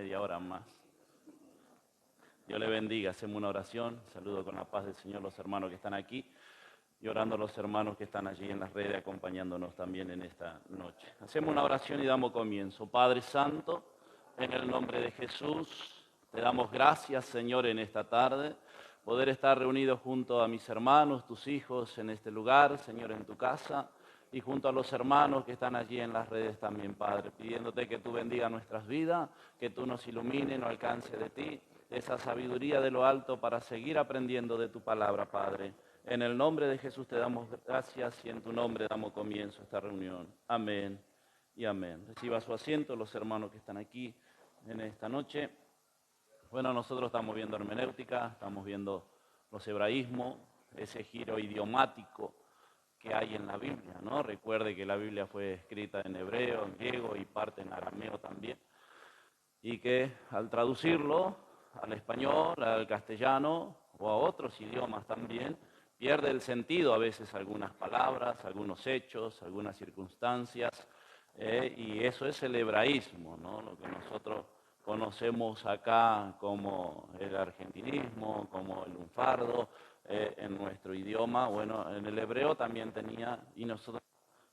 media hora más. Dios le bendiga, hacemos una oración, saludo con la paz del Señor los hermanos que están aquí y orando a los hermanos que están allí en las redes acompañándonos también en esta noche. Hacemos una oración y damos comienzo. Padre Santo, en el nombre de Jesús, te damos gracias, Señor, en esta tarde, poder estar reunidos junto a mis hermanos, tus hijos, en este lugar, Señor, en tu casa, y junto a los hermanos que están allí en las redes también, Padre, pidiéndote que tú bendiga nuestras vidas, que tú nos ilumines, nos alcance de ti, esa sabiduría de lo alto para seguir aprendiendo de tu palabra, Padre. En el nombre de Jesús te damos gracias y en tu nombre damos comienzo a esta reunión. Amén y amén. Reciba su asiento los hermanos que están aquí en esta noche. Bueno, nosotros estamos viendo hermenéutica, estamos viendo los hebraísmos, ese giro idiomático que hay en la Biblia, ¿no? Recuerde que la Biblia fue escrita en hebreo, en griego y parte en arameo también. Y que al traducirlo al español, al castellano o a otros idiomas también, pierde el sentido a veces algunas palabras, algunos hechos, algunas circunstancias, y eso es el hebraísmo, ¿no? Lo que nosotros conocemos acá como el argentinismo, como el lunfardo, en nuestro idioma. Bueno, en el hebreo también tenía, y nosotros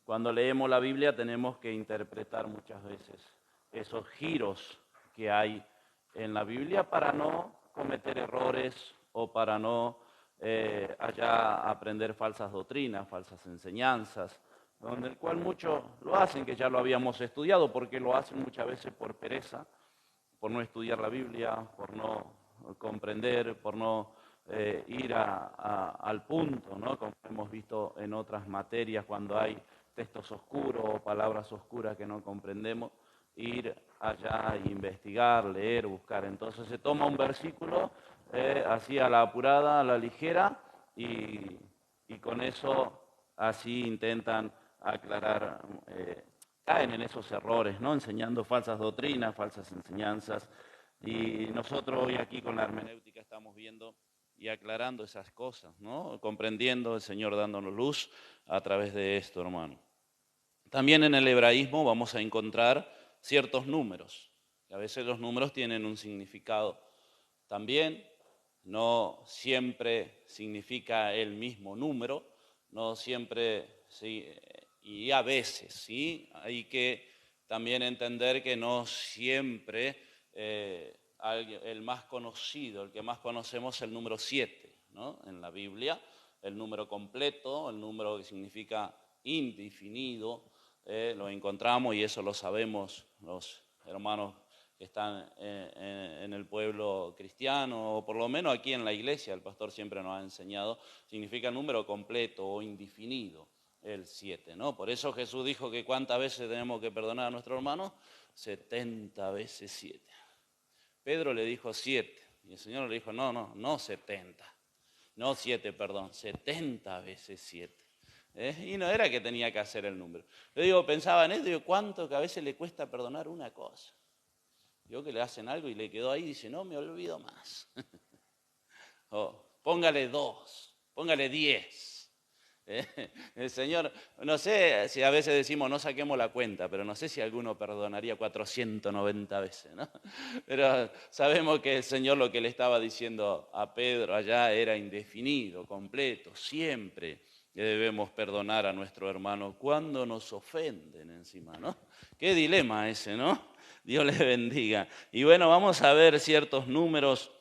cuando leemos la Biblia tenemos que interpretar muchas veces esos giros que hay en la Biblia para no cometer errores o para no allá aprender falsas doctrinas, falsas enseñanzas, donde el cual muchos lo hacen, que ya lo habíamos estudiado, porque lo hacen muchas veces por pereza, por no estudiar la Biblia, por no comprender, por no ir al punto, ¿no? Como hemos visto en otras materias cuando hay textos oscuros o palabras oscuras que no comprendemos, ir allá e investigar, leer, buscar. Entonces se toma un versículo así a la apurada, a la ligera, y con eso así intentan aclarar, caen en esos errores, ¿no? Enseñando falsas doctrinas, falsas enseñanzas. Y nosotros hoy aquí con la hermenéutica estamos viendo y aclarando esas cosas, ¿no? Comprendiendo, el Señor dándonos luz a través de esto, hermano. También en el hebraísmo vamos a encontrar ciertos números, que a veces los números tienen un significado también, no siempre significa el mismo número, no siempre, sí, y a veces, ¿sí? Hay que también entender que no siempre el más conocido, el que más conocemos es el número 7, ¿no? En la Biblia, el número completo, el número que significa indefinido, lo encontramos y eso lo sabemos los hermanos que están en el pueblo cristiano, o por lo menos aquí en la iglesia, el pastor siempre nos ha enseñado, significa número completo o indefinido, el 7, ¿no? Por eso Jesús dijo que ¿cuántas veces tenemos que perdonar a nuestros hermanos? 70 veces 7. Pedro le dijo 7, y el Señor le dijo, no 70, no 7, perdón, 70 veces 7. Y no era que tenía que hacer el número. Yo digo, pensaba en esto, digo, cuánto que a veces le cuesta perdonar una cosa. Yo que le hacen algo y le quedó ahí y dice, no me olvido más. Póngale 2, póngale 10. El Señor, no sé si a veces decimos no saquemos la cuenta, pero no sé si alguno perdonaría 490 veces, ¿no? Pero sabemos que el Señor lo que le estaba diciendo a Pedro allá era indefinido, completo, siempre que debemos perdonar a nuestro hermano cuando nos ofenden encima, ¿no? Qué dilema ese, ¿no? Dios les bendiga. Y bueno, vamos a ver ciertos números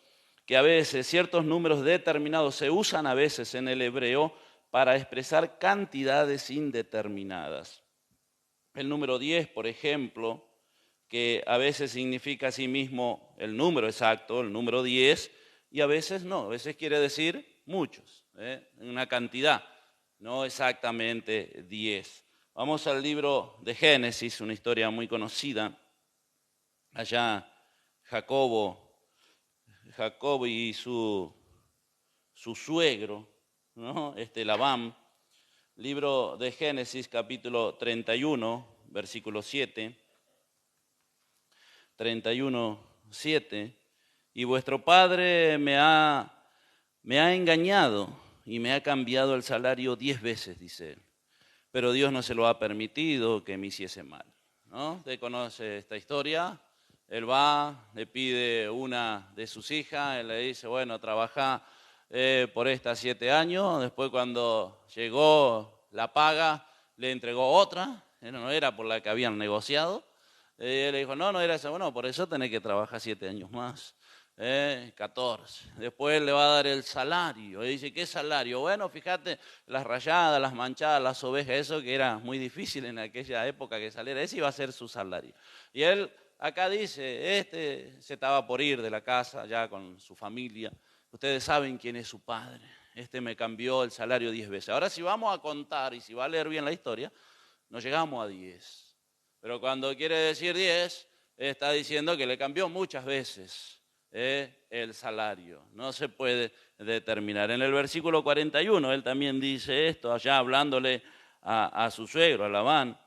que a veces, ciertos números determinados se usan a veces en el hebreo para expresar cantidades indeterminadas. El número 10, por ejemplo, que a veces significa a sí mismo el número exacto, el número 10, y a veces no, a veces quiere decir muchos, una cantidad, no exactamente 10. Vamos al libro de Génesis, una historia muy conocida. Allá Jacobo y su suegro, ¿no? Labán, libro de Génesis capítulo 31, versículo 7, 31, 7, y vuestro padre me ha engañado y me ha cambiado el salario 10 veces, dice él, pero Dios no se lo ha permitido que me hiciese mal, ¿no? ¿Usted conoce esta historia? Él va, le pide una de sus hijas, él le dice, bueno, trabaja por estas 7 años. Después cuando llegó la paga, le entregó otra, no era por la que habían negociado. Él le dijo, no era esa, bueno, por eso tenés que trabajar 7 años más. 14. Después le va a dar el salario. Y dice, ¿qué salario? Bueno, fíjate, las rayadas, las manchadas, las ovejas, eso que era muy difícil en aquella época que saliera, ese iba a ser su salario. Y él acá dice, se estaba por ir de la casa ya con su familia. Ustedes saben quién es su padre. Me cambió el salario 10 veces. Ahora si vamos a contar y si va a leer bien la historia, no llegamos a 10. Pero cuando quiere decir 10, está diciendo que le cambió muchas veces el salario. No se puede determinar. En el versículo 41, él también dice esto, allá hablándole a su suegro, a Labán.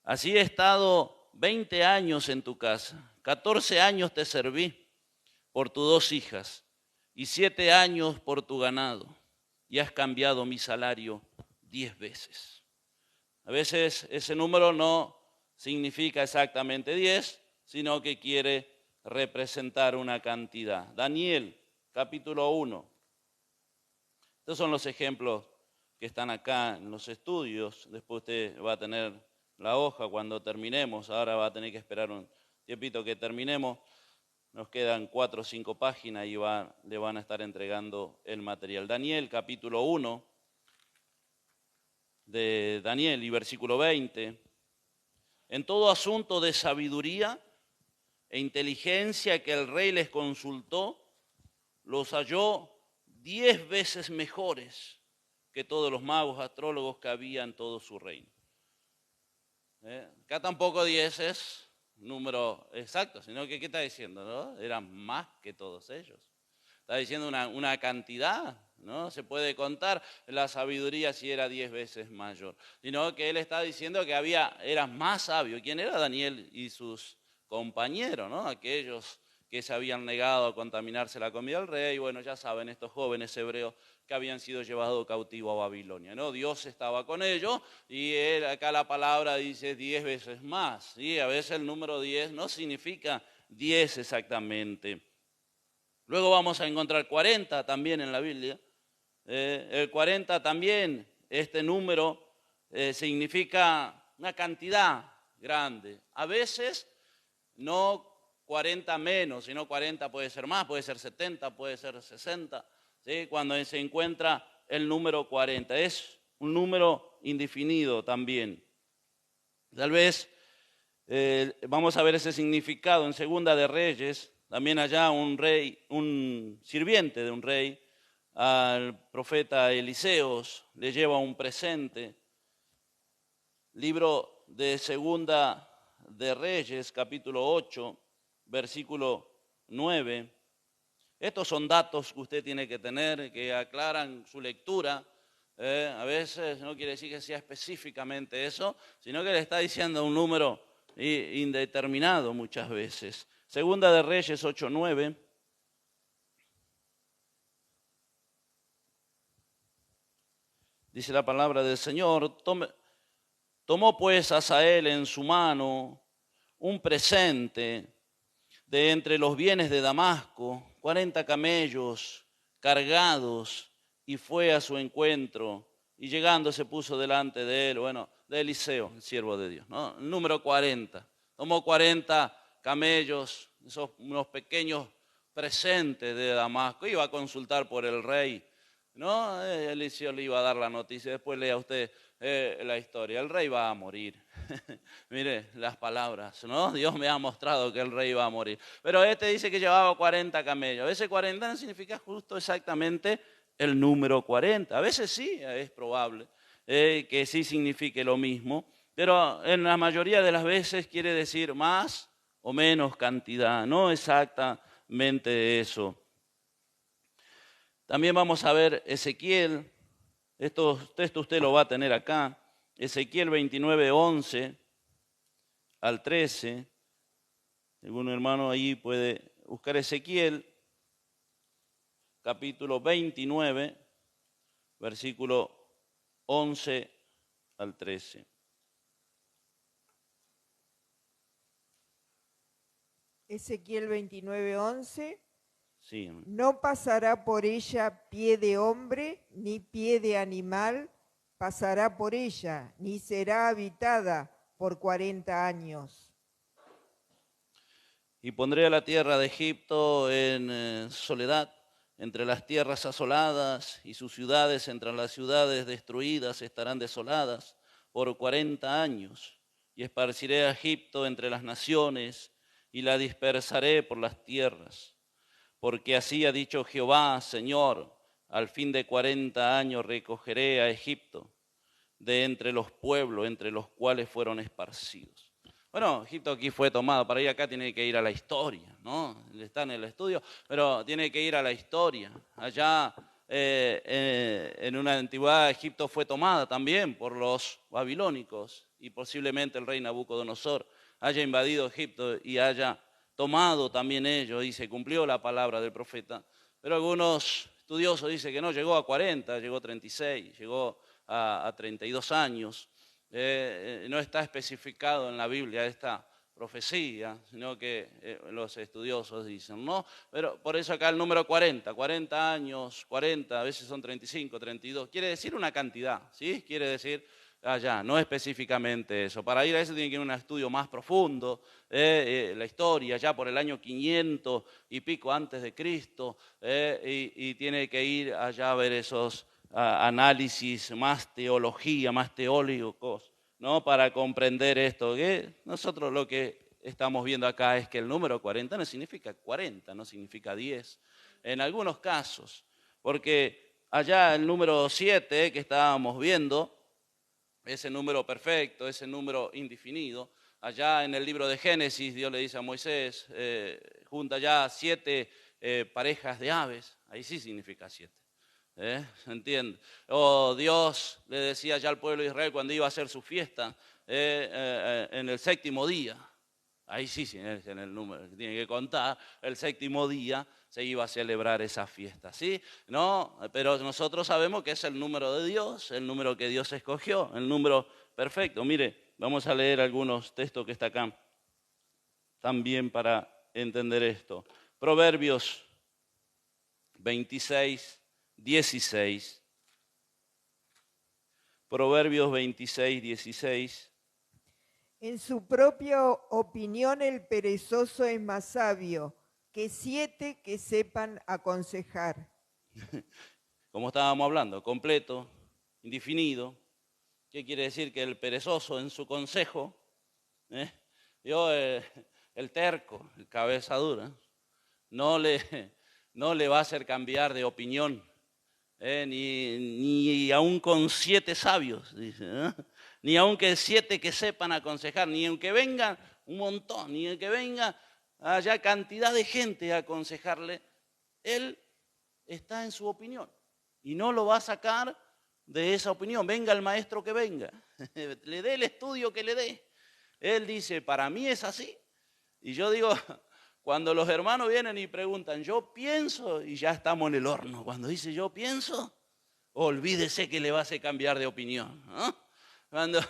Así he estado 20 años en tu casa, 14 años te serví por tus 2 hijas y 7 años por tu ganado, y has cambiado mi salario 10 veces. A veces ese número no significa exactamente 10, sino que quiere representar una cantidad. Daniel, capítulo 1. Estos son los ejemplos que están acá en los estudios. Después usted va a tener la hoja cuando terminemos. Ahora va a tener que esperar un tiempito que terminemos. Nos quedan 4 o 5 páginas y le van a estar entregando el material. Daniel, capítulo 1 de Daniel y versículo 20. En todo asunto de sabiduría e inteligencia que el rey les consultó, los halló 10 veces mejores que todos los magos, astrólogos que había en todo su reino. Acá tampoco 10 es número exacto, sino que ¿qué está diciendo? ¿No? Eran más que todos ellos. Está diciendo una cantidad, ¿no? Se puede contar la sabiduría si era 10 veces mayor. Sino que él está diciendo que eran más sabios. ¿Quién era? Daniel y sus compañeros, ¿no? Aquellos que se habían negado a contaminarse la comida del rey. Bueno, ya saben, estos jóvenes hebreos que habían sido llevados cautivos a Babilonia, ¿no? Dios estaba con ellos y acá la palabra dice 10 veces más, ¿sí? A veces el número 10 no significa 10 exactamente. Luego vamos a encontrar 40 también en la Biblia. El 40 también, este número significa una cantidad grande. A veces no 40 menos, sino 40 puede ser más, puede ser 70, puede ser 60. ¿Sí? Cuando se encuentra el número 40, es un número indefinido también. Tal vez vamos a ver ese significado en Segunda de Reyes. También allá un sirviente de un rey, al profeta Eliseos, le lleva un presente. Libro de Segunda de Reyes, capítulo 8, versículo 9. Estos son datos que usted tiene que tener, que aclaran su lectura. A veces no quiere decir que sea específicamente eso, sino que le está diciendo un número indeterminado muchas veces. Segunda de Reyes 8:9. Dice la palabra del Señor, tomó pues Hazael en su mano un presente de entre los bienes de Damasco, 40 camellos cargados, y fue a su encuentro, y llegando se puso delante de él, de Eliseo, el siervo de Dios, ¿no? El número 40. Tomó 40 camellos, unos pequeños presentes de Damasco, iba a consultar por el rey, ¿no? Eliseo le iba a dar la noticia, después lea usted la historia, el rey va a morir. Mire las palabras, ¿no? Dios me ha mostrado que el rey va a morir. Pero dice que llevaba 40 camellos. Ese 40 no significa justo exactamente el número 40. A veces sí, es probable que sí signifique lo mismo, pero en la mayoría de las veces quiere decir más o menos cantidad, no exactamente eso. También vamos a ver Ezequiel, estos textos usted lo va a tener acá, Ezequiel 29:11 al 13. Algún hermano ahí puede buscar Ezequiel, capítulo 29, versículo 11 al 13. Ezequiel 29:11. Sí. No pasará por ella pie de hombre, ni pie de animal, pasará por ella, ni será habitada por 40 años. Y pondré a la tierra de Egipto en soledad, entre las tierras asoladas, y sus ciudades entre las ciudades destruidas estarán desoladas por 40 años. Y esparciré a Egipto entre las naciones, y la dispersaré por las tierras. Porque así ha dicho Jehová, Señor, al fin de 40 años recogeré a Egipto de entre los pueblos entre los cuales fueron esparcidos. Bueno, Egipto aquí fue tomado, para ir acá tiene que ir a la historia, ¿no? Está en el estudio, pero tiene que ir a la historia. Allá en una antigüedad Egipto fue tomada también por los babilónicos y posiblemente el rey Nabucodonosor haya invadido Egipto y haya tomado también ellos y se cumplió la palabra del profeta. Pero algunos estudiosos dicen que no llegó a 40, llegó a 36, llegó a 32 años. No está especificado en la Biblia esta profecía, sino que los estudiosos dicen, ¿no? Pero por eso acá el número 40 años, 40, a veces son 35, 32, quiere decir una cantidad, ¿sí? Quiere decir allá, no específicamente eso. Para ir a eso tiene que ir a un estudio más profundo, la historia, ya por el año 500 y pico antes de Cristo, y tiene que ir allá a ver esos análisis, más teología, más teólogos, ¿no? Para comprender esto. Que nosotros lo que estamos viendo acá es que el número 40 no significa 40, no significa 10. En algunos casos, porque allá el número 7 que estábamos viendo, ese número perfecto, ese número indefinido, allá en el libro de Génesis Dios le dice a Moisés, junta ya 7 parejas de aves, ahí sí significa 7. ¿Entiende? O Dios le decía ya al pueblo de Israel cuando iba a hacer su fiesta en el séptimo día, ahí sí, en el número que tiene que contar, el séptimo día se iba a celebrar esa fiesta, ¿sí? No, pero nosotros sabemos que es el número de Dios, el número que Dios escogió, el número perfecto. Mire, vamos a leer algunos textos que está acá también para entender esto. Proverbios 26, 16. Proverbios 26, 16. En su propia opinión el perezoso es más sabio que 7 que sepan aconsejar. Como estábamos hablando, completo, indefinido. ¿Qué quiere decir? Que el perezoso en su consejo, el terco, el cabeza dura, no le va a hacer cambiar de opinión. Ni aun con 7 sabios, dice, ni aunque 7 que sepan aconsejar, ni aunque vengan un montón, ni aunque venga haya cantidad de gente a aconsejarle, él está en su opinión y no lo va a sacar de esa opinión, venga el maestro que venga, le dé el estudio que le dé. Él dice, para mí es así. Y yo digo, cuando los hermanos vienen y preguntan, yo pienso, y ya estamos en el horno. Cuando dice yo pienso, olvídese que le va a hacer cambiar de opinión, ¿no? Cuando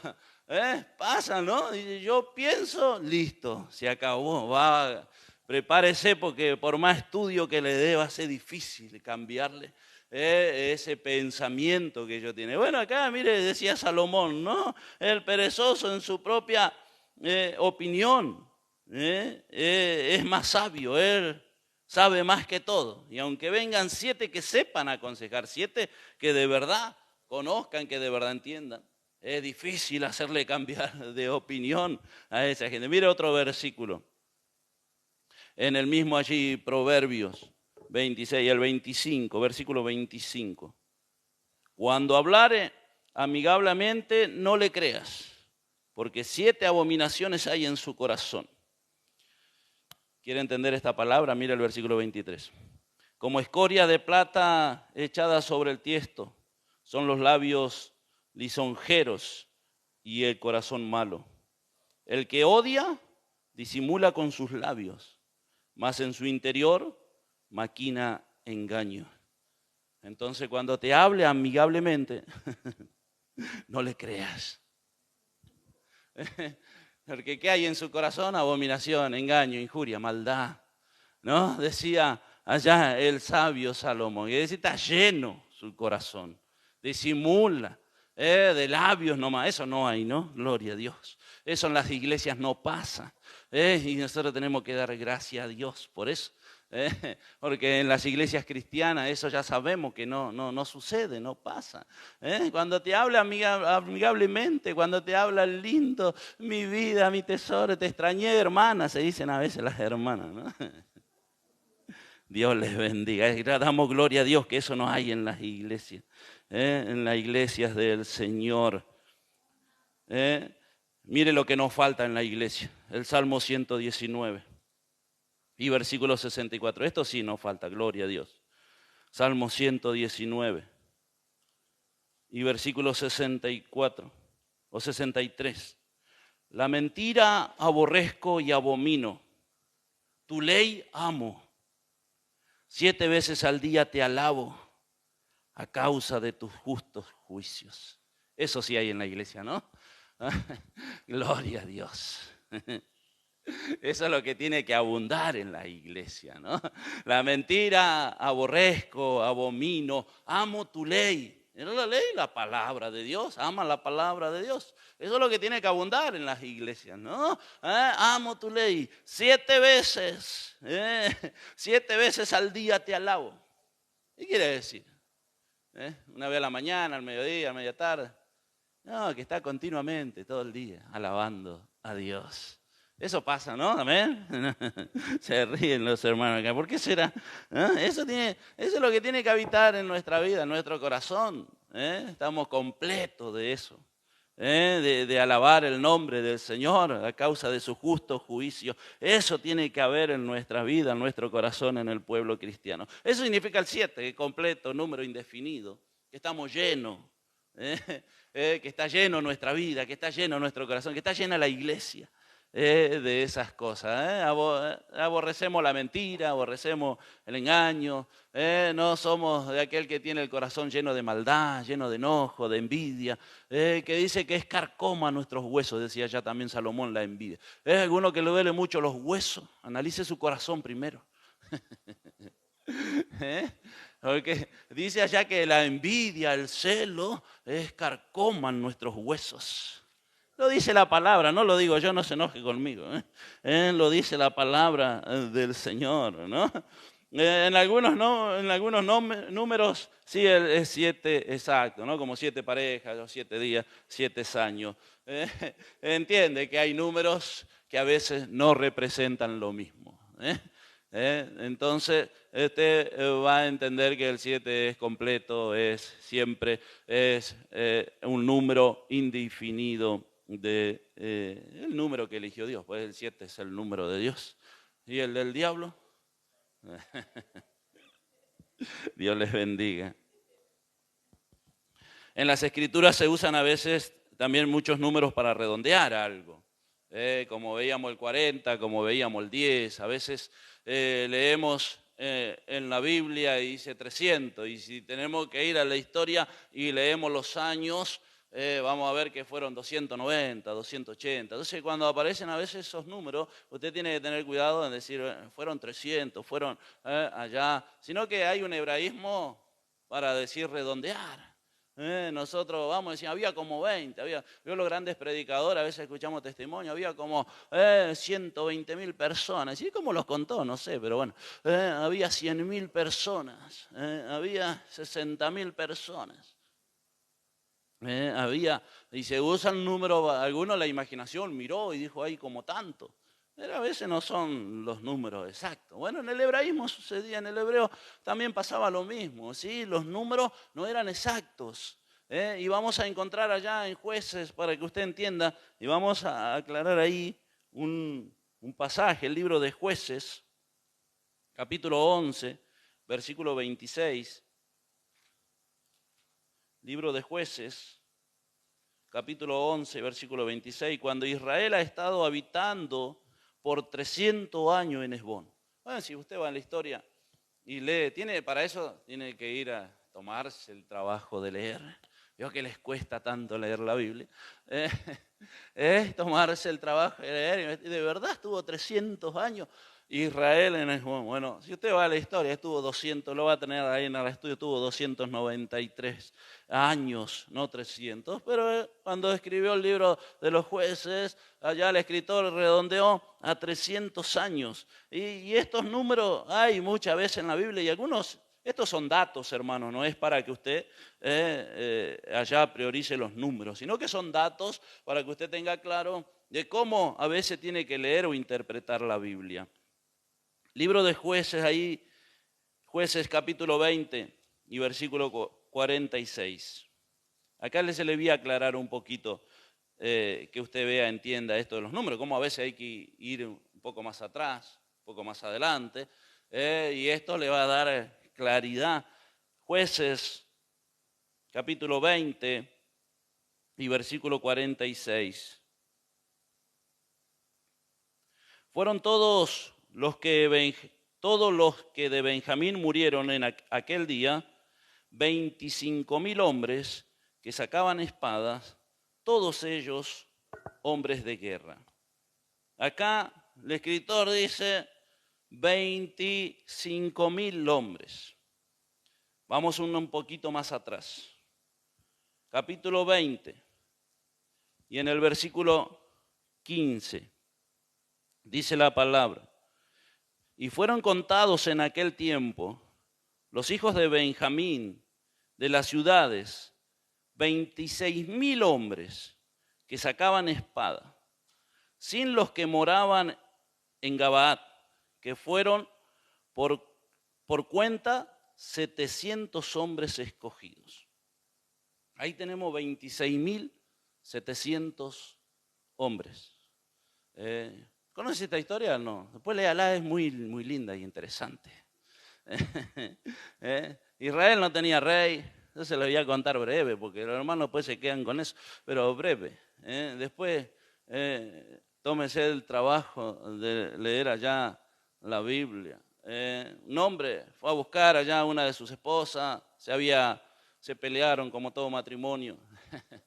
pasa, ¿no? Dice yo pienso, listo, se acabó. Prepárese porque por más estudio que le dé va a ser difícil cambiarle ese pensamiento que ellos tienen. Bueno, acá, mire, decía Salomón, ¿no? El perezoso en su propia opinión. Es más sabio, él sabe más que todo. Y aunque vengan 7 que sepan aconsejar, 7 que de verdad conozcan, que de verdad entiendan, es difícil hacerle cambiar de opinión a esa gente. Mire otro versículo. En el mismo allí, Proverbios 26 al 25, versículo 25. Cuando hablare amigablemente, no le creas, porque 7 abominaciones hay en su corazón. ¿Quiere entender esta palabra? Mira el versículo 23. Como escoria de plata echada sobre el tiesto, son los labios lisonjeros y el corazón malo. El que odia disimula con sus labios, mas en su interior maquina engaño. Entonces, cuando te hable amigablemente, no le creas. Porque ¿qué hay en su corazón? Abominación, engaño, injuria, maldad, ¿no? Decía allá el sabio Salomón. Y decía, está lleno su corazón, disimula, de labios nomás. Eso no hay, ¿no? Gloria a Dios. Eso en las iglesias no pasa. Y nosotros tenemos que dar gracias a Dios por eso. Porque en las iglesias cristianas eso ya sabemos que no sucede, no pasa. Cuando te habla amigablemente, cuando te habla lindo, mi vida, mi tesoro, te extrañé, hermana, se dicen a veces las hermanas, ¿no? Dios les bendiga. Damos gloria a Dios que eso no hay en las iglesias, en las iglesias del Señor. Mire lo que nos falta en la iglesia, el Salmo 119. Y versículo 64. Esto sí nos falta, gloria a Dios. Salmo 119. Y versículo 64 o 63. La mentira aborrezco y abomino. Tu ley amo. 7 veces al día te alabo a causa de tus justos juicios. Eso sí hay en la iglesia, ¿no? Gloria a Dios. Eso es lo que tiene que abundar en la iglesia, ¿no? La mentira aborrezco, abomino, amo tu ley. ¿No la ley? La palabra de Dios, ama la palabra de Dios. Eso es lo que tiene que abundar en las iglesias, ¿no? Amo tu ley. 7 veces, 7 veces al día te alabo. ¿Qué quiere decir? Una vez a la mañana, al mediodía, a media tarde. No, que está continuamente, todo el día, alabando a Dios. Eso pasa, ¿no? Amén. Se ríen los hermanos acá. ¿Por qué será? Eso es lo que tiene que habitar en nuestra vida, en nuestro corazón. Estamos completos de eso. De alabar el nombre del Señor a causa de su justo juicio. Eso tiene que haber en nuestra vida, en nuestro corazón, en el pueblo cristiano. Eso significa el 7, completo, número indefinido, que estamos llenos. Que está lleno nuestra vida, que está lleno nuestro corazón, que está llena la iglesia. De esas cosas. Aborrecemos la mentira, aborrecemos el engaño, no somos de aquel que tiene el corazón lleno de maldad, lleno de enojo, de envidia, que dice que es carcoma nuestros huesos, decía ya también Salomón, la envidia. Es alguno que le duele mucho los huesos, analice su corazón primero. Porque dice allá que la envidia, el celo, es carcoma nuestros huesos. Lo dice la palabra, no lo digo yo, no se enoje conmigo. Lo dice la palabra del Señor, ¿no? En algunos números sí es 7 exacto, ¿no? Como 7 parejas, o 7 días, 7 años. Entiende que hay números que a veces no representan lo mismo. Entonces, usted va a entender que el 7 es completo, siempre es un número indefinido. El número que eligió Dios, pues el 7 es el número de Dios. ¿Y el del diablo? Dios les bendiga. En las escrituras se usan a veces también muchos números para redondear algo. Como veíamos el 40, como veíamos el 10. A veces leemos en la Biblia y dice 300. Y si tenemos que ir a la historia y leemos los años, vamos a ver que fueron 290, 280. Entonces, cuando aparecen a veces esos números, usted tiene que tener cuidado en decir, fueron 300, fueron allá. Sino que hay un hebraísmo para decir redondear. Nosotros vamos a decir, había como 20, vio los grandes predicadores, a veces escuchamos testimonio, había como 120.000 personas. ¿Y cómo los contó? No sé, pero bueno, había 100.000 personas, había 60.000 personas. Y se usan números, algunos la imaginación miró y dijo, hay como tanto. Pero a veces no son los números exactos. Bueno, en el hebraísmo sucedía, en el hebreo también pasaba lo mismo, ¿sí? Los números no eran exactos. Y vamos a encontrar allá en Jueces, para que usted entienda, y vamos a aclarar ahí un pasaje, el libro de Jueces, capítulo 11, versículo 26. Libro de Jueces, capítulo 11, versículo 26. Cuando Israel ha estado habitando por 300 años en Hesbón. Bueno, si usted va en la historia y lee, para eso tiene que ir a tomarse el trabajo de leer. Veo que les cuesta tanto leer la Biblia. Tomarse el trabajo de leer. De verdad estuvo 300 años Israel en el... Bueno, si usted va a la historia, estuvo 200, lo va a tener ahí en el estudio, tuvo 293 años, no 300. Pero cuando escribió el libro de los jueces, allá el escritor redondeó a 300 años. Y estos números hay muchas veces en la Biblia y algunos... Estos son datos, hermano, no es para que usted allá priorice los números, sino que son datos para que usted tenga claro de cómo a veces tiene que leer o interpretar la Biblia. Libro de Jueces, ahí, Jueces capítulo 20 y versículo 46. Acá se le voy a aclarar un poquito, que usted vea, entienda esto de los números, cómo a veces hay que ir un poco más atrás, un poco más adelante, y esto le va a dar claridad. Jueces, capítulo 20 y versículo 46. Fueron todos los que de Benjamín murieron en aquel día, 25,000 hombres que sacaban espadas, todos ellos hombres de guerra. Acá el escritor dice 25,000 hombres. Vamos un poquito más atrás. Capítulo 20 y en el versículo 15 dice la palabra: y fueron contados en aquel tiempo los hijos de Benjamín de las ciudades, 26,000 hombres que sacaban espada, sin los que moraban en Gabaat, que fueron por cuenta 700 hombres escogidos. Ahí tenemos 26,700 hombres. ¿Conoce esta historia? No. Después léala, es muy, muy linda y interesante. Israel no tenía rey. Yo se lo voy a contar breve, porque los hermanos pues se quedan con eso, pero breve. Después tómese el trabajo de leer allá la Biblia. Un hombre fue a buscar allá a una de sus esposas, se pelearon como todo matrimonio,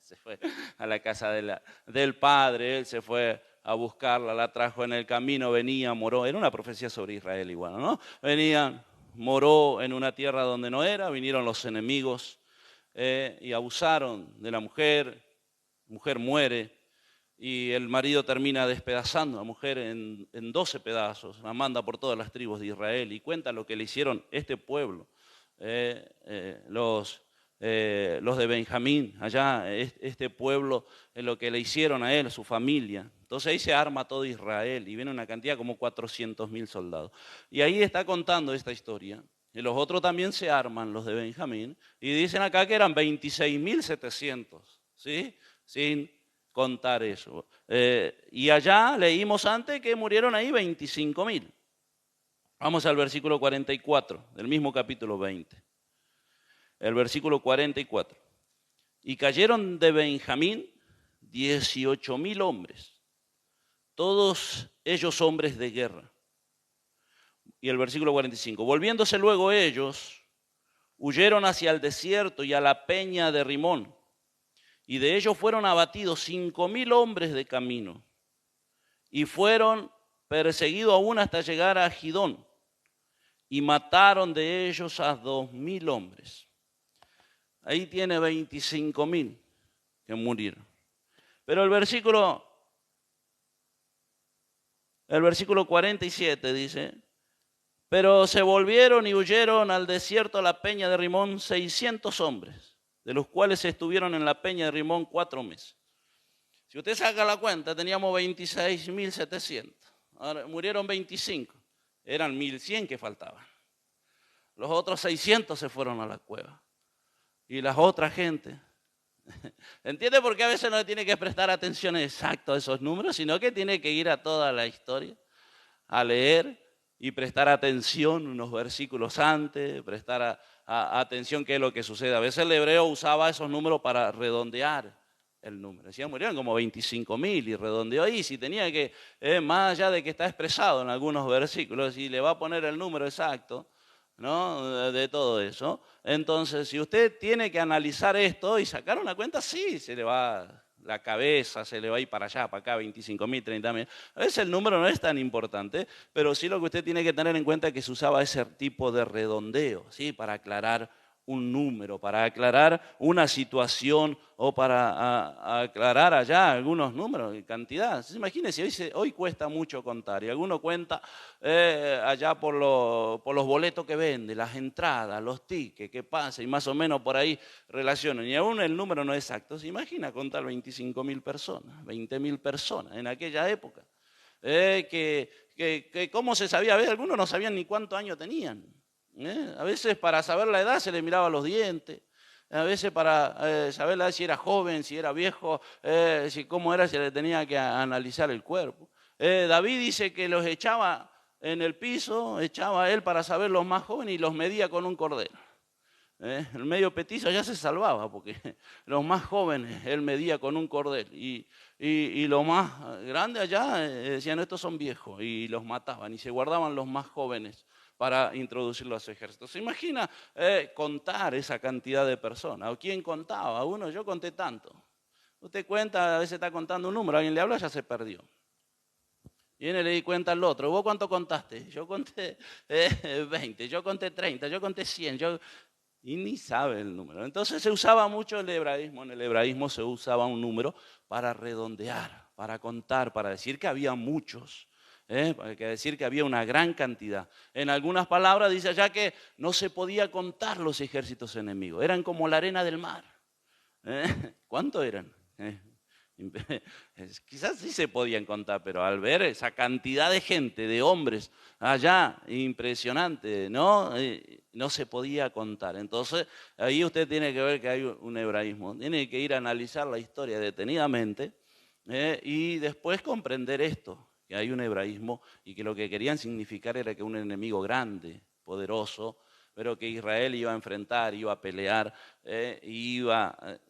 se fue a la casa del padre, él se fue a buscarla, la trajo en el camino, venía, moró, era una profecía sobre Israel igual, ¿no? Moró en una tierra donde no era, vinieron los enemigos y abusaron de la mujer muere. Y el marido termina despedazando a la mujer en 12 pedazos, la manda por todas las tribus de Israel y cuenta lo que le hicieron este pueblo, los de Benjamín, allá este pueblo, lo que le hicieron a él, a su familia. Entonces ahí se arma todo Israel y viene una cantidad como 400,000 soldados. Y ahí está contando esta historia. Y los otros también se arman, los de Benjamín, y dicen acá que eran 26,700, ¿sí? Sin contar eso. Y allá leímos antes que murieron ahí 25,000. Vamos al versículo 44 del mismo capítulo 20. El versículo 44. Y cayeron de Benjamín 18,000 hombres, todos ellos hombres de guerra. Y el versículo 45. Volviéndose luego ellos, huyeron hacia el desierto y a la peña de Rimón. Y de ellos fueron abatidos 5,000 hombres de camino. Y fueron perseguidos aún hasta llegar a Gidón. Y mataron de ellos a 2,000 hombres. Ahí tiene 25,000 que murieron. Pero el versículo 47 dice: pero se volvieron y huyeron al desierto a la peña de Rimón 600 hombres, de los cuales estuvieron en la peña de Rimón 4 meses. Si usted saca la cuenta, teníamos 26,700. Ahora murieron 25. Eran 1,100 que faltaban. Los otros 600 se fueron a la cueva. Y las otras gente. ¿Entiende por qué a veces no le tiene que prestar atención exacta a esos números, sino que tiene que ir a toda la historia, a leer y prestar atención unos versículos antes, prestar atención qué es lo que sucede? A veces el hebreo usaba esos números para redondear el número. Decían, murieron como 25,000 y redondeó ahí. Si tenía que, más allá de que está expresado en algunos versículos, y le va a poner el número exacto, ¿no? De todo eso. Entonces, si usted tiene que analizar esto y sacar una cuenta, sí, se le va la cabeza, se le va a ir para allá, para acá, 25.000, 30.000. A veces el número no es tan importante, pero sí lo que usted tiene que tener en cuenta es que se usaba ese tipo de redondeo, ¿sí? Para aclarar un número, para aclarar una situación o para aclarar allá algunos números y cantidad. Imagínense, hoy cuesta mucho contar y alguno cuenta allá por los boletos que vende, las entradas, los tickets, qué pasa y más o menos por ahí relacionan. Y aún el número no es exacto. ¿Se imagina contar 25.000 personas, 20.000 personas en aquella época? Que cómo se sabía, a veces algunos no sabían ni cuántos años tenían. A veces para saber la edad se le miraba los dientes, a veces para saber la edad, si era joven, si era viejo, cómo era, se le tenía que analizar el cuerpo. David dice que los echaba en el piso, echaba él para saber los más jóvenes y los medía con un cordel. El medio petizo ya se salvaba porque los más jóvenes él medía con un cordel y los más grandes allá decían estos son viejos y los mataban y se guardaban los más jóvenes para introducirlo a su ejército. ¿Se imagina contar esa cantidad de personas? ¿O quién contaba? Uno, yo conté tanto. Usted cuenta, a veces está contando un número, alguien le habla, ya se perdió. Viene y le di cuenta al otro. ¿Vos cuánto contaste? Yo conté 20, yo conté 30, yo conté 100, y ni sabe el número. Entonces se usaba mucho el hebraísmo. En el hebraísmo se usaba un número para redondear, para contar, para decir que había muchos. Para decir que había una gran cantidad. En algunas palabras dice allá que no se podía contar los ejércitos enemigos, eran como la arena del mar. ¿Cuánto eran? Quizás sí se podían contar, pero al ver esa cantidad de gente, de hombres allá, impresionante, ¿no? No se podía contar. Entonces ahí usted tiene que ver que hay un hebraísmo, tiene que ir a analizar la historia detenidamente y después comprender esto, que hay un hebraísmo y que lo que querían significar era que un enemigo grande, poderoso, pero que Israel iba a enfrentar, iba a pelear,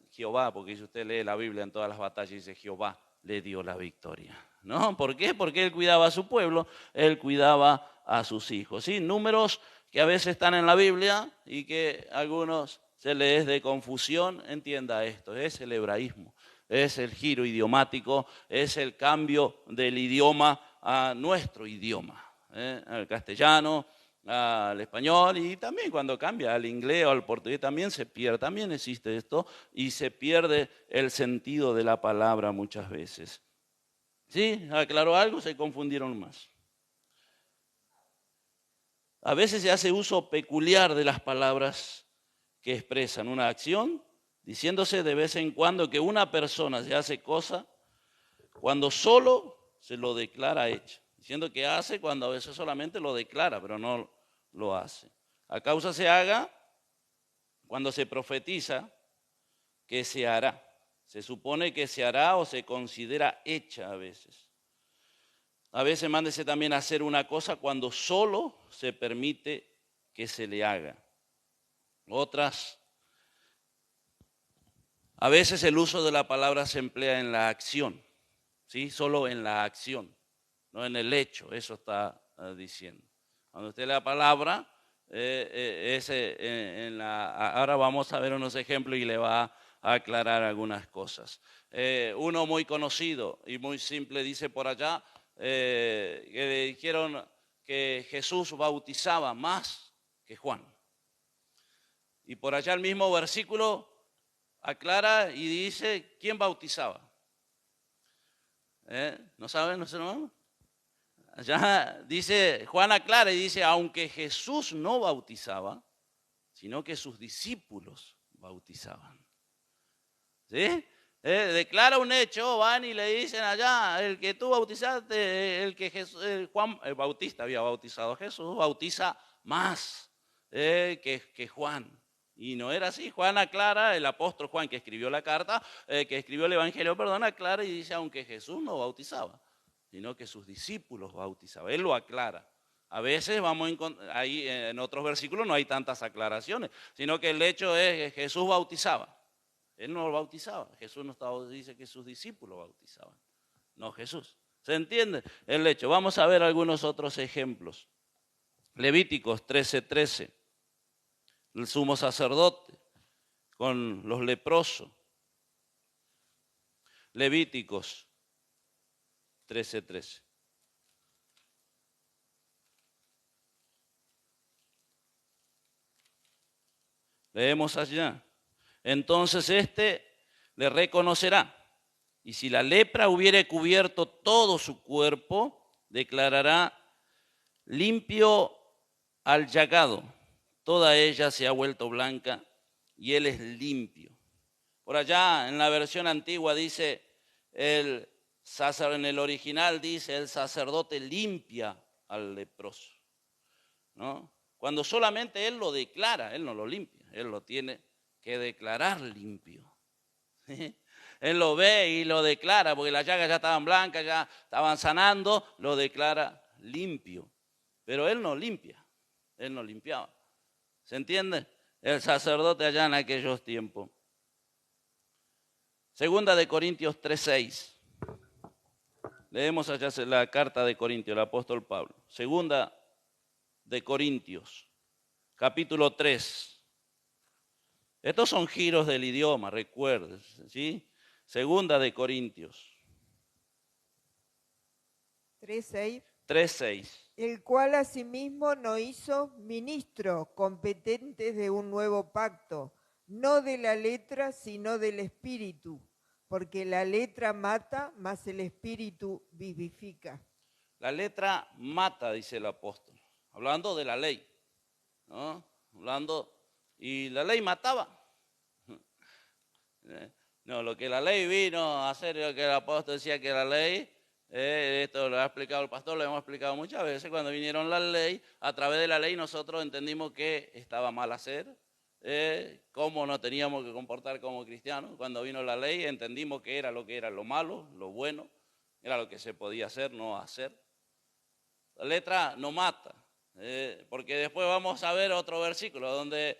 Jehová, porque si usted lee la Biblia en todas las batallas dice Jehová le dio la victoria, ¿no? ¿Por qué? Porque él cuidaba a su pueblo, él cuidaba a sus hijos, ¿sí? Números que a veces están en la Biblia y que a algunos se les es de confusión, entienda esto, es el hebraísmo. Es el giro idiomático, es el cambio del idioma a nuestro idioma, al castellano, al español y también cuando cambia al inglés o al portugués también se pierde, también existe esto y se pierde el sentido de la palabra muchas veces. ¿Sí? ¿Aclaró algo? Se confundieron más. A veces se hace uso peculiar de las palabras que expresan una acción, diciéndose de vez en cuando que una persona se hace cosa cuando solo se lo declara hecha. Diciendo que hace cuando a veces solamente lo declara, pero no lo hace. A causa se haga cuando se profetiza que se hará. Se supone que se hará o se considera hecha a veces. A veces mándese también a hacer una cosa cuando solo se permite que se le haga. Otras, a veces el uso de la palabra se emplea en la acción, ¿sí? Solo en la acción, no en el hecho, eso está diciendo. Cuando usted lee la palabra, ahora vamos a ver unos ejemplos y le va a aclarar algunas cosas. Uno muy conocido y muy simple dice por allá, que le dijeron que Jesús bautizaba más que Juan. Y por allá el mismo versículo aclara y dice, ¿quién bautizaba? ¿No saben? ¿No saben? Allá dice, Juan aclara y dice, aunque Jesús no bautizaba, sino que sus discípulos bautizaban. ¿Sí? Declara un hecho, van y le dicen allá, el que tú bautizaste, Juan el Bautista había bautizado a Jesús, bautiza más que Juan. Y no era así. Juan aclara, el apóstol Juan que escribió la carta, que escribió el evangelio, aclara y dice, aunque Jesús no bautizaba, sino que sus discípulos bautizaban. Él lo aclara. A veces vamos ahí en otros versículos no hay tantas aclaraciones, sino que el hecho es que Jesús bautizaba. Él no lo bautizaba. Jesús no dice que sus discípulos bautizaban. No Jesús. ¿Se entiende el hecho? Vamos a ver algunos otros ejemplos. Levíticos 13:13, el sumo sacerdote con los leprosos. Levíticos 13:13. Leemos allá. Entonces le reconocerá, y si la lepra hubiere cubierto todo su cuerpo, declarará limpio al llagado. Toda ella se ha vuelto blanca y él es limpio. Por allá en la versión antigua dice, en el original dice, el sacerdote limpia al leproso, ¿no? Cuando solamente él lo declara, él no lo limpia, él lo tiene que declarar limpio. Él lo ve y lo declara, porque las llagas ya estaban blancas, ya estaban sanando, lo declara limpio. Pero él no limpia, él no limpiaba. ¿Se entiende? El sacerdote allá en aquellos tiempos. Segunda de Corintios 3:6. Leemos allá la carta de Corintios, el apóstol Pablo. Segunda de Corintios, capítulo 3. Estos son giros del idioma, recuerden, ¿sí? Segunda de Corintios 3:6. 3:6. El cual asimismo nos hizo ministros competentes de un nuevo pacto, no de la letra, sino del espíritu, porque la letra mata, mas el espíritu vivifica. La letra mata, dice el apóstol, hablando de la ley, ¿no? Y la ley mataba. No, lo que la ley vino a hacer, lo que el apóstol decía que la ley, esto lo ha explicado el pastor, lo hemos explicado muchas veces, cuando vinieron las leyes, a través de la ley nosotros entendimos que estaba mal hacer, cómo nos teníamos que comportar como cristianos. Cuando vino la ley entendimos que era lo malo, lo bueno, era lo que se podía hacer, no hacer. La letra no mata, porque después vamos a ver otro versículo donde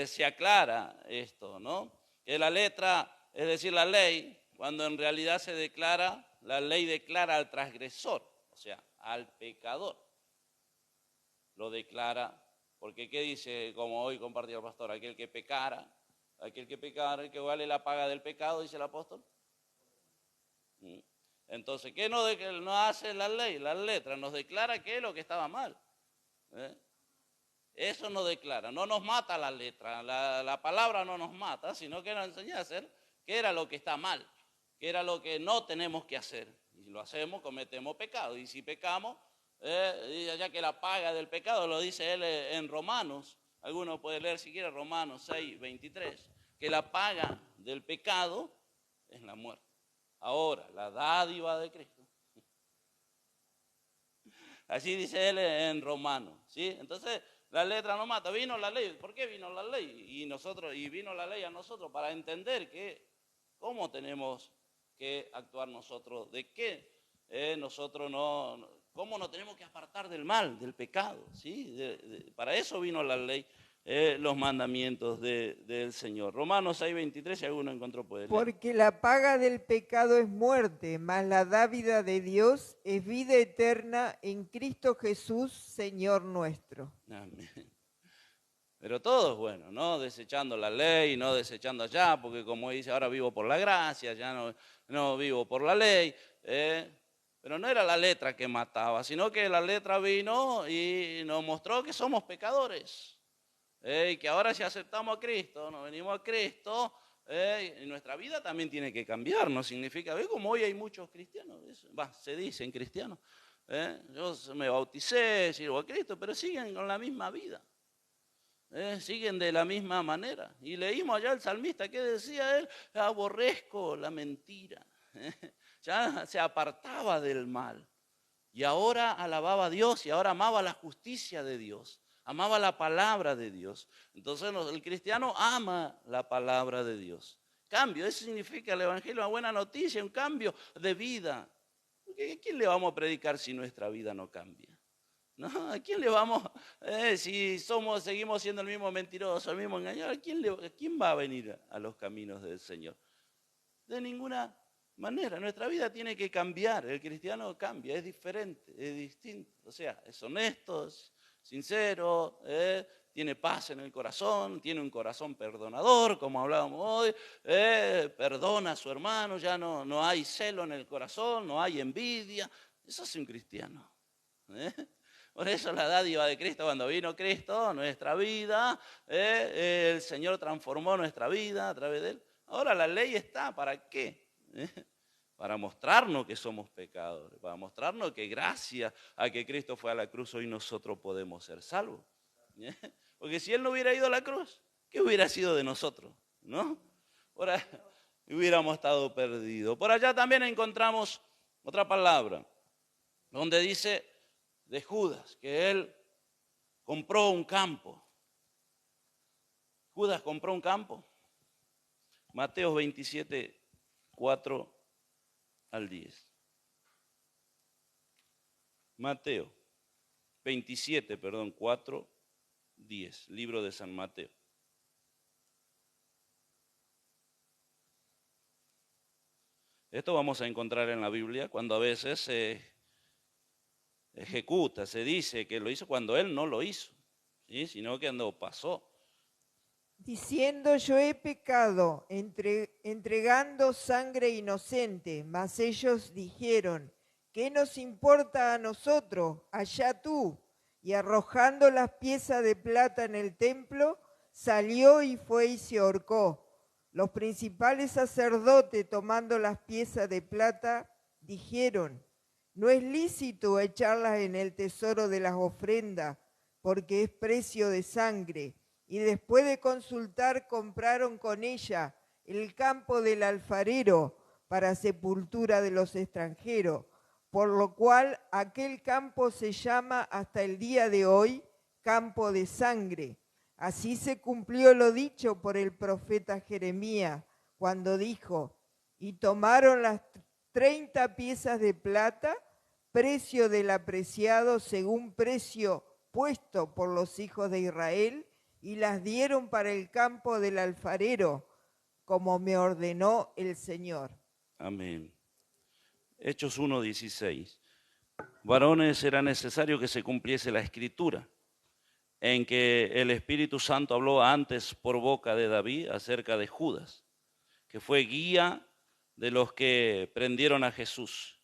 se aclara esto, ¿no? Que la letra, es decir, la ley, cuando en realidad se declara, la ley declara al transgresor, o sea, al pecador. Lo declara, porque ¿qué dice? Como hoy compartió el pastor, aquel que pecara, el que vale la paga del pecado, dice el apóstol. Entonces, ¿qué no hace la ley? La letra nos declara qué es lo que estaba mal. Eso nos declara, no nos mata la letra, la palabra no nos mata, sino que nos enseña a hacer qué era lo que está mal, qué era lo que no tenemos que hacer. Y si lo hacemos, cometemos pecado. Y si pecamos, ya que la paga del pecado, lo dice él en Romanos, alguno puede leer si quiere Romanos 6:23, que la paga del pecado es la muerte. Ahora, la dádiva de Cristo. Así dice él en Romanos, ¿sí? Entonces, la letra no mata. Vino la ley. ¿Por qué vino la ley? Y vino la ley a nosotros para entender cómo tenemos que actuar nosotros, de qué cómo nos tenemos que apartar del mal, del pecado, ¿sí? Para eso vino la ley, los mandamientos del Señor. Romanos 6:23, si alguno encontró puede leer. Porque la paga del pecado es muerte, mas la dávida de Dios es vida eterna en Cristo Jesús, Señor nuestro. Amén. Pero todo es bueno, no desechando la ley, no desechando allá, porque como dice, ahora vivo por la gracia, ya no vivo por la ley. Pero no era la letra que mataba, sino que la letra vino y nos mostró que somos pecadores. Y que ahora si aceptamos a Cristo, nos venimos a Cristo, y nuestra vida también tiene que cambiar. No significa, ¿ves como hoy hay muchos cristianos? Se dicen cristianos. Yo me bauticé, sirvo a Cristo, pero siguen con la misma vida. Siguen de la misma manera. Y leímos allá el salmista, ¿qué decía él? Aborrezco la mentira. Ya se apartaba del mal. Y ahora alababa a Dios y ahora amaba la justicia de Dios. Amaba la palabra de Dios. Entonces el cristiano ama la palabra de Dios. Cambio, eso significa el evangelio, una buena noticia, un cambio de vida. ¿A quién le vamos a predicar si nuestra vida no cambia? ¿No? ¿A quién le vamos, si seguimos siendo el mismo mentiroso, el mismo engañador, ¿a quién va a venir a los caminos del Señor? De ninguna manera. Nuestra vida tiene que cambiar. El cristiano cambia, es diferente, es distinto. O sea, es honesto, sincero, tiene paz en el corazón, tiene un corazón perdonador, como hablábamos hoy, perdona a su hermano, ya no hay celo en el corazón, no hay envidia. Eso es un cristiano. Por eso la dádiva de Cristo, cuando vino Cristo, nuestra vida, el Señor transformó nuestra vida a través de Él. Ahora la ley está, ¿para qué? Para mostrarnos que somos pecadores, para mostrarnos que gracias a que Cristo fue a la cruz, hoy nosotros podemos ser salvos. Porque si Él no hubiera ido a la cruz, ¿qué hubiera sido de nosotros? ¿No? Ahora hubiéramos estado perdidos. Por allá también encontramos otra palabra, donde dice de Judas, que él compró un campo. Judas compró un campo. Mateo 27, 4 al 10. Mateo 27, 4, 10. Libro de San Mateo. Esto vamos a encontrar en la Biblia cuando a veces se ejecuta, se dice que lo hizo cuando él no lo hizo, ¿sí? Sino que pasó. Diciendo, yo he pecado, entregando sangre inocente, mas ellos dijeron, ¿qué nos importa a nosotros? Allá tú. Y arrojando las piezas de plata en el templo, salió y fue y se ahorcó. Los principales sacerdotes, tomando las piezas de plata, dijeron, no es lícito echarlas en el tesoro de las ofrendas, porque es precio de sangre. Y después de consultar, compraron con ella el campo del alfarero para sepultura de los extranjeros, por lo cual aquel campo se llama hasta el día de hoy campo de sangre. Así se cumplió lo dicho por el profeta Jeremías, cuando dijo, y tomaron las 30 piezas de plata, precio del apreciado según precio puesto por los hijos de Israel, y las dieron para el campo del alfarero, como me ordenó el Señor. Amén. Hechos 1:16. Varones, era necesario que se cumpliese la escritura, en que el Espíritu Santo habló antes por boca de David acerca de Judas, que fue guía de los que prendieron a Jesús,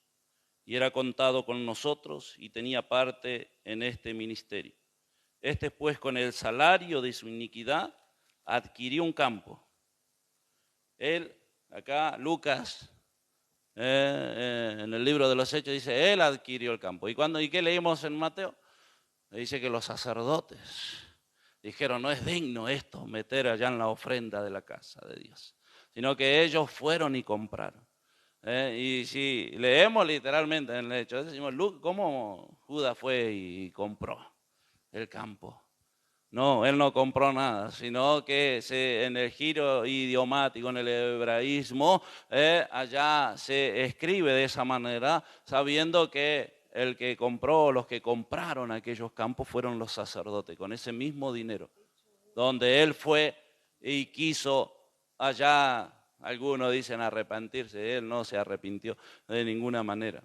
y era contado con nosotros y tenía parte en este ministerio. Este pues con el salario de su iniquidad adquirió un campo. Él, acá Lucas, en el libro de los Hechos dice, él adquirió el campo. ¿Y qué leímos en Mateo? Dice que los sacerdotes dijeron, no es digno esto meter allá en la ofrenda de la casa de Dios, sino que ellos fueron y compraron. Y si leemos literalmente en el Hecho, decimos, ¿cómo Judas fue y compró el campo? No, él no compró nada, sino que en el giro idiomático, en el hebraísmo, allá se escribe de esa manera, sabiendo que el que compró, los que compraron aquellos campos fueron los sacerdotes, con ese mismo dinero, donde él fue y quiso allá, algunos dicen arrepentirse, él no se arrepintió de ninguna manera,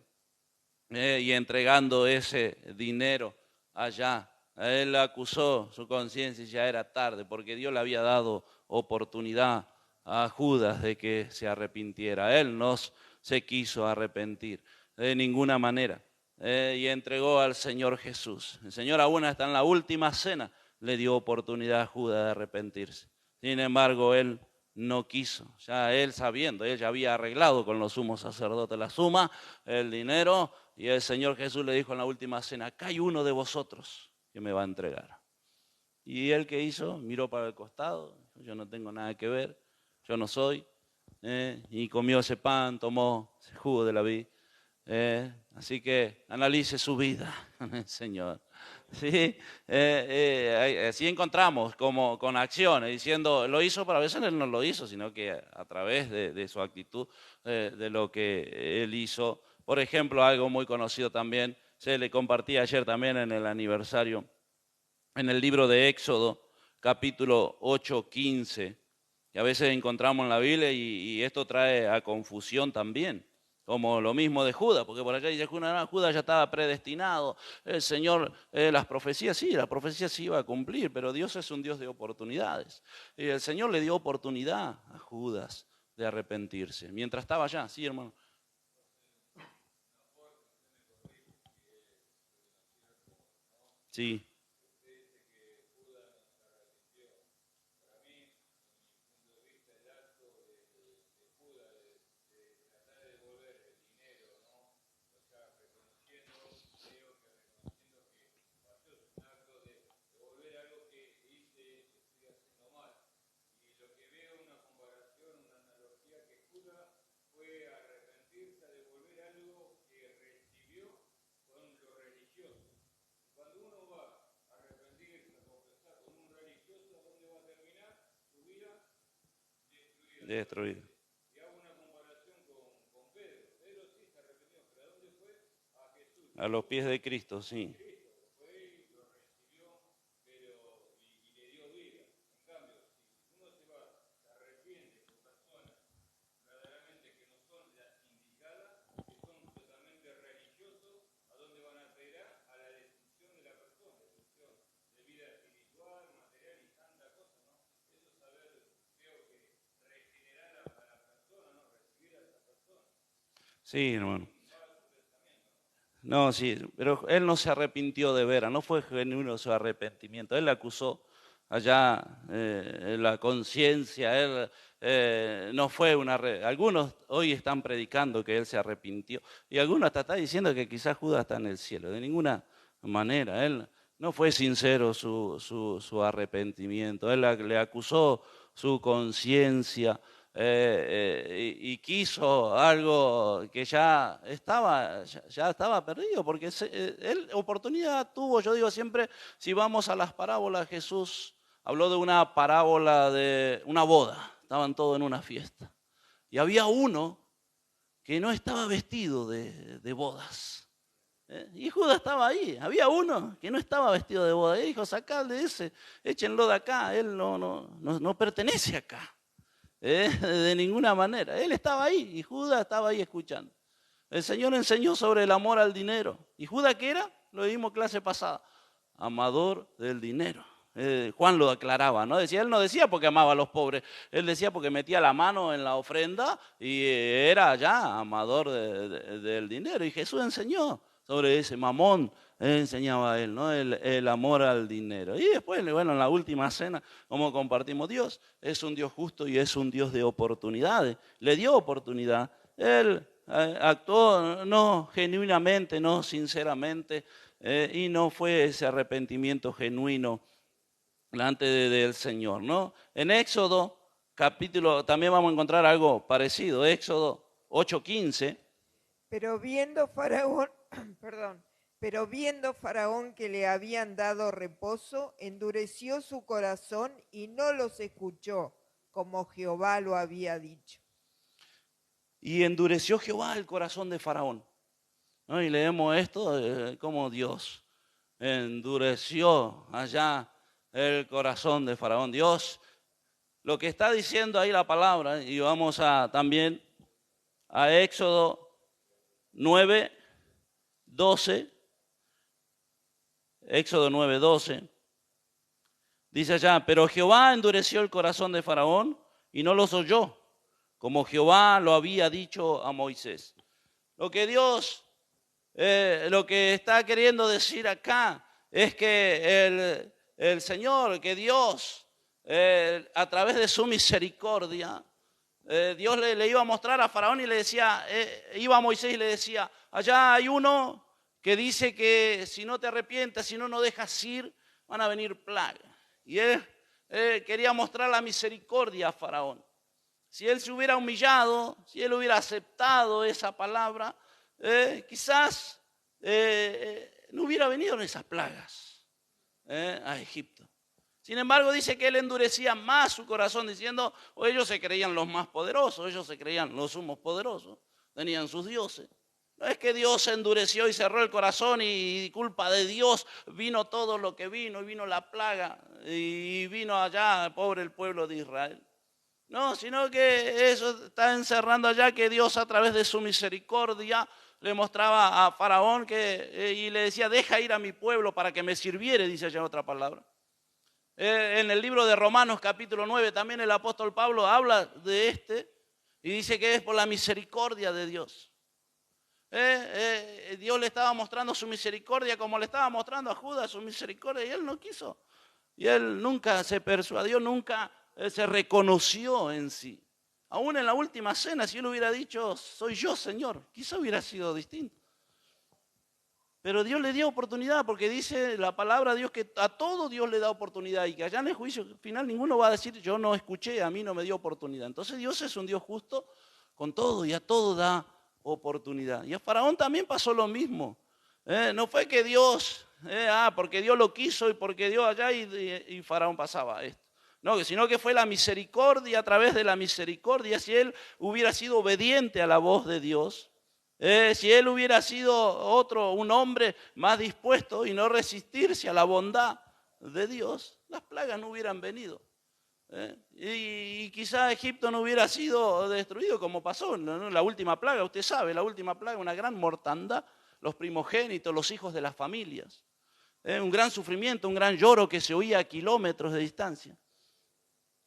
y entregando ese dinero allá, él acusó su conciencia y ya era tarde, porque Dios le había dado oportunidad a Judas de que se arrepintiera. Él no se quiso arrepentir de ninguna manera, y entregó al Señor Jesús. El Señor aún hasta en la última cena le dio oportunidad a Judas de arrepentirse. Sin embargo, él no quiso. Ya él sabiendo, él ya había arreglado con los sumos sacerdotes la suma, el dinero, y el Señor Jesús le dijo en la última cena, acá hay uno de vosotros que me va a entregar. Y él, ¿qué hizo? Miró para el costado, yo no tengo nada que ver, yo no soy, y comió ese pan, tomó ese jugo de la vid. Así que analice su vida, Señor. ¿Sí? Así encontramos como con acciones, diciendo, lo hizo, pero a veces él no lo hizo, sino que a través de su actitud, de lo que él hizo. Por ejemplo, algo muy conocido también, se le compartía ayer también en el aniversario, en el libro de Éxodo, capítulo 8, 15, que a veces encontramos en la Biblia y esto trae a confusión también. Como lo mismo de Judas, porque por acá dice Judas ya estaba predestinado. El Señor, las profecías sí iba a cumplir, pero Dios es un Dios de oportunidades. Y el Señor le dio oportunidad a Judas de arrepentirse, mientras estaba allá, ¿sí, hermano? Sí. Destruido. A los pies de Cristo, sí. Sí, hermano. No, sí, pero él no se arrepintió de veras, no fue genuino su arrepentimiento. Él le acusó allá en la conciencia, él no fue una... Algunos hoy están predicando que él se arrepintió y algunos hasta están diciendo que quizás Judas está en el cielo. De ninguna manera, él no fue sincero su arrepentimiento, él le acusó su conciencia. Y quiso algo que ya estaba perdido, porque él oportunidad tuvo. Yo digo siempre, si vamos a las parábolas, Jesús habló de una parábola de una boda, estaban todos en una fiesta, y había uno que no estaba vestido de bodas. Y Judas estaba ahí, había uno que no estaba vestido de boda, y dijo, sacadle ese, échenlo de acá, él no pertenece acá. De ninguna manera. Él estaba ahí y Judas estaba ahí escuchando. El Señor enseñó sobre el amor al dinero. ¿Y Judas qué era? Lo vimos clase pasada. Amador del dinero. Juan lo aclaraba, ¿no? Él no decía porque amaba a los pobres, él decía porque metía la mano en la ofrenda y era ya amador del dinero. Y Jesús enseñó sobre ese mamón, enseñaba él, ¿no? El amor al dinero. Y después, bueno, en la última cena, como compartimos, Dios es un Dios justo y es un Dios de oportunidades. Le dio oportunidad. Él actuó no genuinamente, no sinceramente, y no fue ese arrepentimiento genuino delante del Señor, ¿no? En Éxodo, capítulo, también vamos a encontrar algo parecido, Éxodo 8:15. Pero viendo Faraón, pero viendo Faraón que le habían dado reposo, endureció su corazón y no los escuchó, como Jehová lo había dicho. Y endureció Jehová el corazón de Faraón, ¿no? Y leemos esto como Dios endureció allá el corazón de Faraón. Dios, lo que está diciendo ahí la palabra, y vamos también a Éxodo 9:12. Éxodo 9:12. Dice allá, pero Jehová endureció el corazón de Faraón y no los oyó, como Jehová lo había dicho a Moisés. Lo que Dios, lo que está queriendo decir acá es que el Señor, que Dios, a través de su misericordia, Dios le iba a mostrar a Faraón y le decía, iba a Moisés y le decía, allá hay uno que dice que si no te arrepientes, si no dejas ir, van a venir plagas. Y él quería mostrar la misericordia a Faraón. Si él se hubiera humillado, si él hubiera aceptado esa palabra, quizás no hubiera venido en esas plagas a Egipto. Sin embargo, dice que él endurecía más su corazón diciendo, o ellos se creían los más poderosos, ellos se creían los sumos poderosos, tenían sus dioses. No es que Dios se endureció y cerró el corazón y culpa de Dios vino todo lo que vino, y vino la plaga y vino allá, pobre el pueblo de Israel. No, sino que eso está encerrando allá que Dios a través de su misericordia le mostraba a Faraón y le decía, deja ir a mi pueblo para que me sirviere, dice allá en otra palabra. En el libro de Romanos capítulo 9 también el apóstol Pablo habla de y dice que es por la misericordia de Dios. Dios le estaba mostrando su misericordia como le estaba mostrando a Judas su misericordia y él no quiso. Y él nunca se persuadió, nunca se reconoció en sí. Aún en la última cena, si él hubiera dicho, soy yo, Señor, quizá hubiera sido distinto. Pero Dios le dio oportunidad, porque dice la palabra de Dios que a todo Dios le da oportunidad y que allá en el juicio final ninguno va a decir, yo no escuché, a mí no me dio oportunidad. Entonces Dios es un Dios justo con todo y a todo da oportunidad. Y a Faraón también pasó lo mismo. No fue que Dios, porque Dios lo quiso y porque Dios allá y Faraón pasaba esto. No, sino que fue la misericordia, a través de la misericordia, si él hubiera sido obediente a la voz de Dios, si él hubiera sido un hombre más dispuesto y no resistirse a la bondad de Dios, las plagas no hubieran venido. Y quizá Egipto no hubiera sido destruido como pasó, ¿no? La última plaga, usted sabe, la última plaga, una gran mortandad, los primogénitos, los hijos de las familias. Un gran sufrimiento, un gran lloro que se oía a kilómetros de distancia.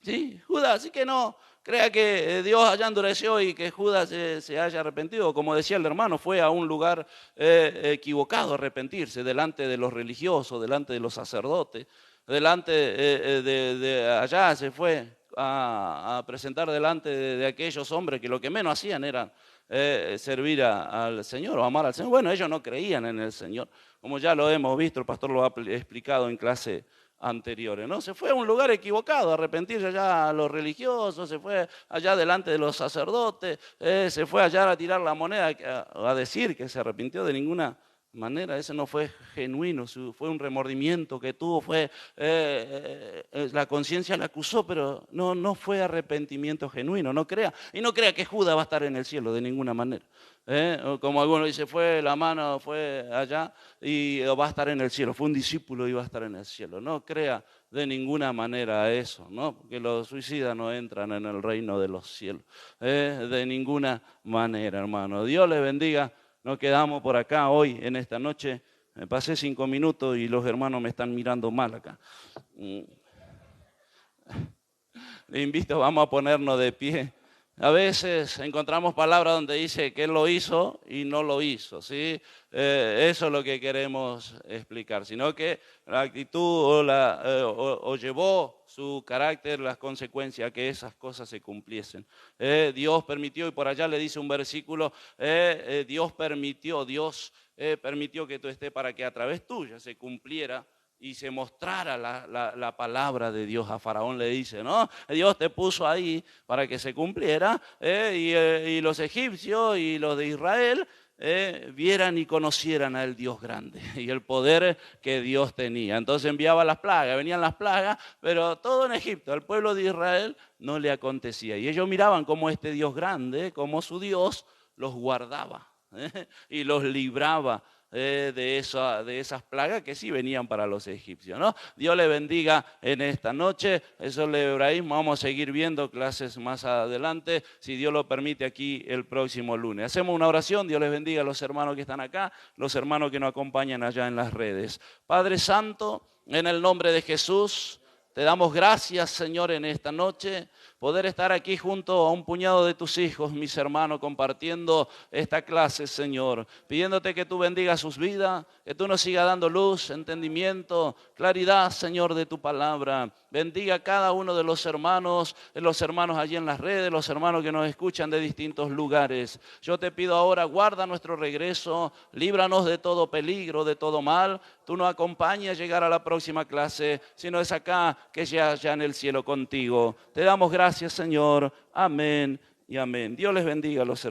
Sí, Judas, así que no crea que Dios haya endurecido y que Judas se haya arrepentido. Como decía el hermano, fue a un lugar equivocado a arrepentirse, delante de los religiosos, delante de los sacerdotes, delante de allá se fue a presentar delante de aquellos hombres que lo que menos hacían era servir al Señor o amar al Señor. Bueno, ellos no creían en el Señor, como ya lo hemos visto, el pastor lo ha explicado en clase anteriores, ¿no? Se fue a un lugar equivocado, a arrepentirse allá a los religiosos, se fue allá delante de los sacerdotes, se fue allá a tirar la moneda, a decir que se arrepintió. De ninguna manera, ese no fue genuino, fue un remordimiento que tuvo, la conciencia la acusó, pero no fue arrepentimiento genuino, no crea. Y no crea que Judas va a estar en el cielo de ninguna manera. Como algunos dicen, fue la mano, fue allá y va a estar en el cielo, fue un discípulo y va a estar en el cielo. No crea de ninguna manera eso, ¿no? Porque los suicidas no entran en el reino de los cielos, de ninguna manera, hermano. Dios les bendiga. Nos quedamos por acá hoy, en esta noche. Me pasé 5 minutos y los hermanos me están mirando mal acá. Le invito, vamos a ponernos de pie. A veces encontramos palabras donde dice que Él lo hizo y no lo hizo, ¿sí? Eso es lo que queremos explicar, sino que la actitud o llevó su carácter las consecuencias a que esas cosas se cumpliesen. Dios permitió, y por allá le dice un versículo, Dios permitió que tú estés para que a través tuya se cumpliera y se mostrara la palabra de Dios. A Faraón le dice, ¿no? Dios te puso ahí para que se cumpliera, y los egipcios y los de Israel vieran y conocieran al Dios grande y el poder que Dios tenía. Entonces enviaba las plagas, venían las plagas, pero todo en Egipto, al pueblo de Israel no le acontecía. Y ellos miraban cómo este Dios grande, como su Dios, los guardaba y los libraba de esas plagas que sí venían para los egipcios, ¿no? Dios le bendiga en esta noche. Eso es el hebraísmo. Vamos a seguir viendo clases más adelante, si Dios lo permite, aquí el próximo lunes. Hacemos una oración. Dios les bendiga a los hermanos que están acá, los hermanos que nos acompañan allá en las redes. Padre Santo, en el nombre de Jesús, te damos gracias, Señor, en esta noche, poder estar aquí junto a un puñado de tus hijos, mis hermanos, compartiendo esta clase, Señor, pidiéndote que tú bendigas sus vidas, que tú nos sigas dando luz, entendimiento, claridad, Señor, de tu palabra. Bendiga a cada uno de los hermanos allí en las redes, los hermanos que nos escuchan de distintos lugares. Yo te pido ahora, guarda nuestro regreso, líbranos de todo peligro, de todo mal. Tú nos acompañas a llegar a la próxima clase, si no es acá, que sea allá en el cielo contigo. Te damos gracias, Señor. Amén y amén. Dios les bendiga a los hermanos.